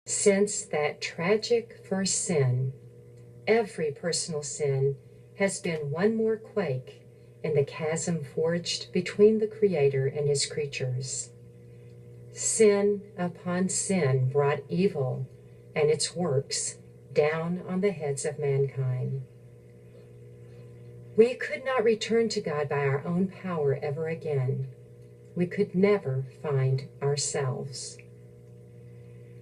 Since that tragic first sin, every personal sin has been one more quake in the chasm forged between the Creator and his creatures. Sin upon sin brought evil and its works down on the heads of mankind. We could not return to God by our own power ever again. We could never find ourselves.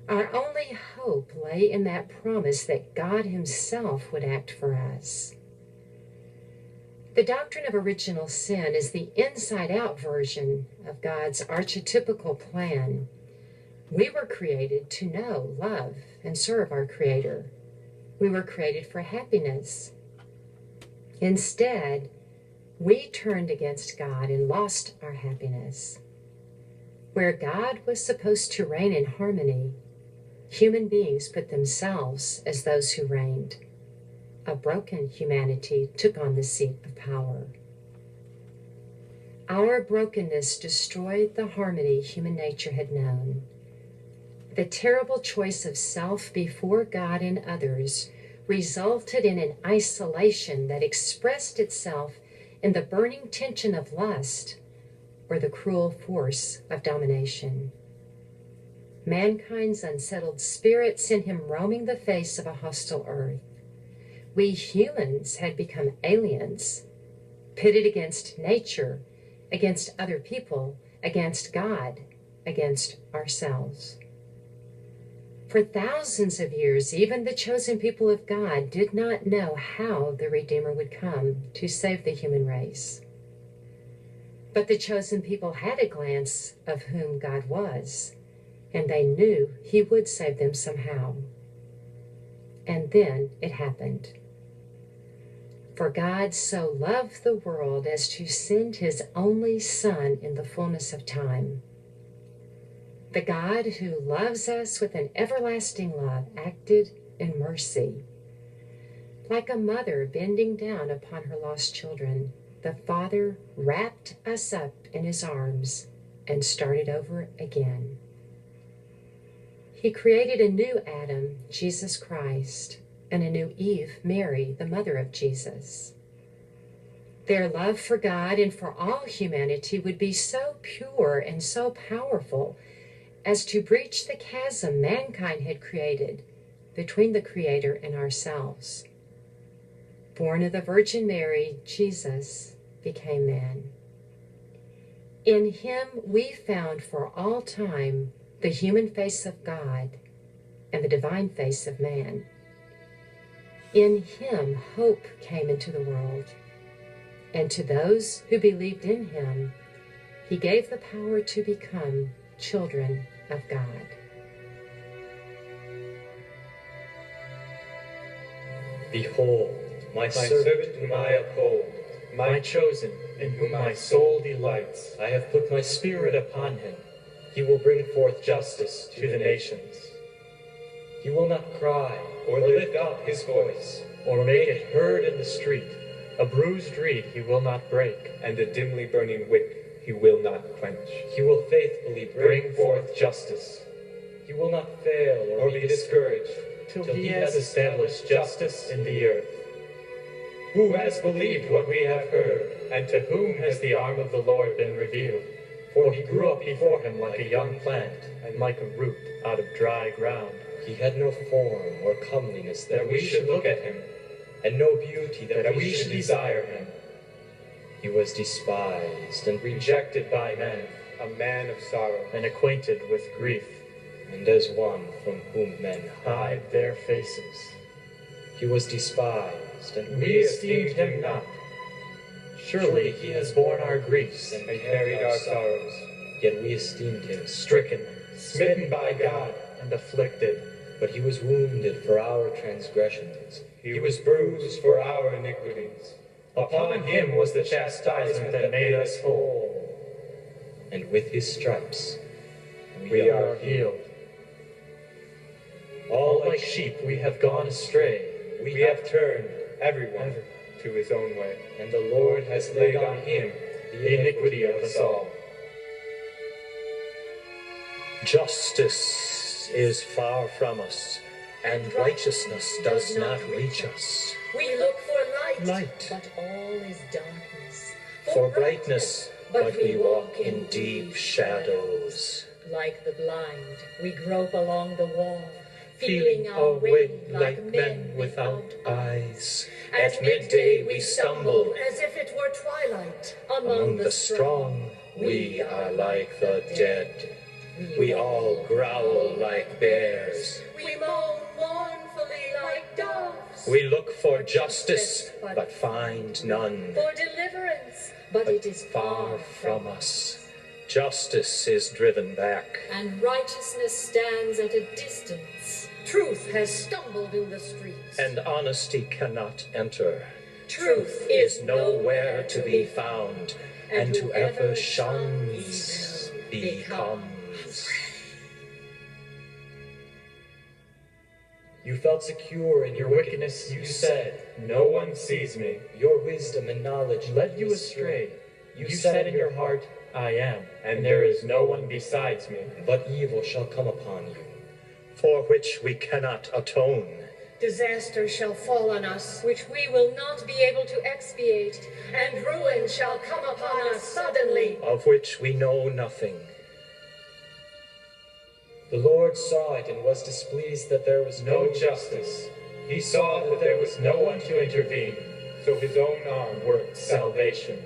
Our only hope lay in that promise that God himself would act for us. The doctrine of original sin is the inside-out version of God's archetypical plan. We were created to know, love, and serve our Creator. We were created for happiness. Instead, we turned against God and lost our happiness. Where God was supposed to reign in harmony, human beings put themselves as those who reigned. A broken humanity took on the seat of power. Our brokenness destroyed the harmony human nature had known. The terrible choice of self before God and others resulted in an isolation that expressed itself in the burning tension of lust or the cruel force of domination. Mankind's unsettled spirit sent him roaming the face of a hostile earth. We humans had become aliens, pitted against nature, against other people, against God, against ourselves. For thousands of years, even the chosen people of God did not know how the Redeemer would come to save the human race. But the chosen people had a glance of whom God was, and they knew he would save them somehow. And then it happened. For God so loved the world as to send his only Son in the fullness of time. The God who loves us with an everlasting love acted in mercy. Like a mother bending down upon her lost children, the Father wrapped us up in his arms and started over again. He created a new Adam, Jesus Christ, and a new Eve, Mary, the mother of Jesus. Their love for God and for all humanity would be so pure and so powerful as to breach the chasm mankind had created between the Creator and ourselves. Born of the Virgin Mary, Jesus became man. In him we found for all time the human face of God and the divine face of man. In him hope came into the world, and to those who believed in him, he gave the power to become children of God. Behold, my servant whom I uphold, my chosen, in whom my soul delights. I have put my spirit upon him. He will bring forth justice to the nations. He will not cry, or lift up his voice, or make it heard in the street. A bruised reed he will not break, and a dimly burning wick he will not quench. He will faithfully bring forth justice. He will not fail or be discouraged till he has established justice in the earth. Who has believed what we have heard, and to whom has the arm of the Lord been revealed? For he grew up before him like a young plant, and like a root out of dry ground. He had no form or comeliness that we should look at him, and no beauty that we should desire him. He was despised and rejected by men, a man of sorrow, and acquainted with grief, and as one from whom men hide their faces. He was despised, and we esteemed him not. Surely he has borne our griefs and carried our sorrows, yet we esteemed him stricken, smitten by God, and afflicted. But he was wounded for our transgressions. He was bruised for our iniquities. Upon him was the chastisement that made us whole. And with his stripes we are healed. All like sheep we have gone astray. We have turned everyone to his own way. And the Lord has laid on him the iniquity of us all. Justice is far from us, and righteousness does not reach us. We look for Light, but all is darkness. for brightness, but we walk in deep shadows. Like the blind, we grope along the wall, Feeling our way like men without eyes. At midday we stumble, as if it were twilight. among the strong we are like the dead. We all growl like bears. We moan mournfully like doves. We look for justice, but find none. For deliverance, but it is Far from us. Justice is driven back. and righteousness stands at a distance. Truth has stumbled in the streets. And honesty cannot enter. truth Is nowhere to be found, and whoever shuns becomes. You felt secure in your wickedness, you said, "No one sees me." Your wisdom and knowledge led you astray. You said in your heart, "I am, and there is no one besides me." But evil shall come upon you, for which we cannot atone. Disaster shall fall on us, which we will not be able to expiate, and ruin shall come upon us suddenly. Of which we know nothing. The Lord saw it and was displeased that there was no justice. He saw that there was no one to intervene, so his own arm worked salvation.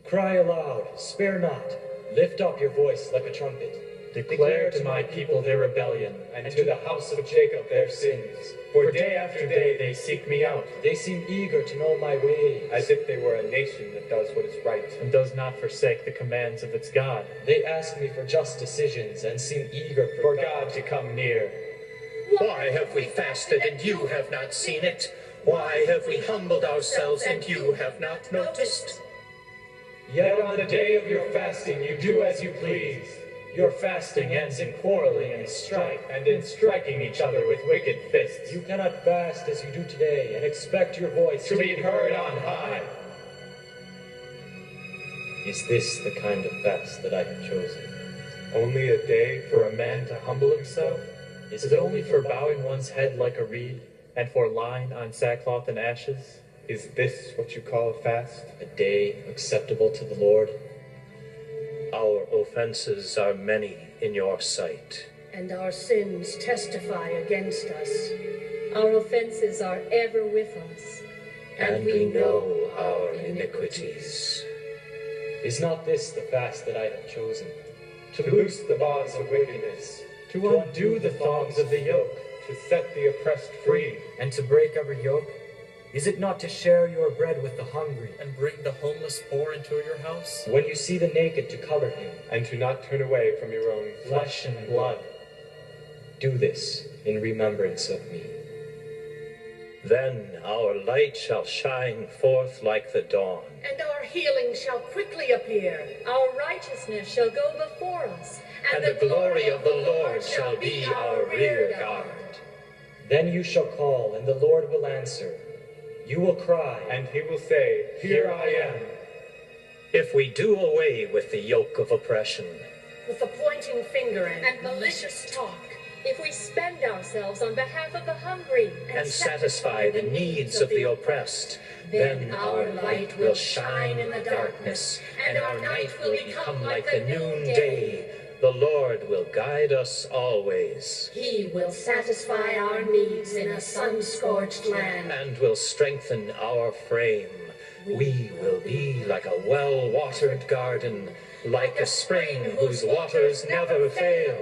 Cry aloud, spare not, lift up your voice like a trumpet. Declare to my people their rebellion, and to the house of Jacob their sins. For day after day they seek me out. They seem eager to know my ways. As if they were a nation that does what is right. and does not forsake the commands of its God. They ask me for just decisions and seem eager For God to come near. Why have we fasted and you have not seen it? Why have we humbled ourselves and you have not noticed? Yet on the day of your fasting you do as you please. Your fasting ends in quarreling and strife, And in striking each other with wicked fists. You cannot fast as you do today and expect your voice To be heard on high. Is this the kind of fast that I have chosen? Only a day For a man to humble himself? Is it only for bowing one's head like a reed, and for lying on sackcloth and ashes? Is this what you call a fast? A day acceptable to the Lord? Our offenses are many in your sight. And our sins testify against us. Our offenses are ever with us, And we know our iniquities. Is not this the fast that I have chosen? To loose the bonds of wickedness. To undo the thongs of the yoke, To set the oppressed free. and to break every yoke? Is it not to share your bread with the hungry? and bring the homeless poor into your house? When you see the naked, to cover him. And to not turn away from your own Flesh and blood. Do this in remembrance of me. Then our light shall shine forth like the dawn. and our healing shall quickly appear. Our righteousness shall go before us, And the glory of the Lord shall be our rear guard. Then you shall call, and the Lord will answer. You will cry, And he will say, Here I am. if we do away with the yoke of oppression, With the pointing finger and malicious talk, if we spend ourselves on behalf of the hungry and satisfy the needs of the oppressed, then our light will shine in the darkness, and our night will become like the noonday. The Lord will guide us always, He will satisfy our needs in a sun-scorched land. and will strengthen our frame. We will be like a well-watered garden, like a spring whose waters never fail.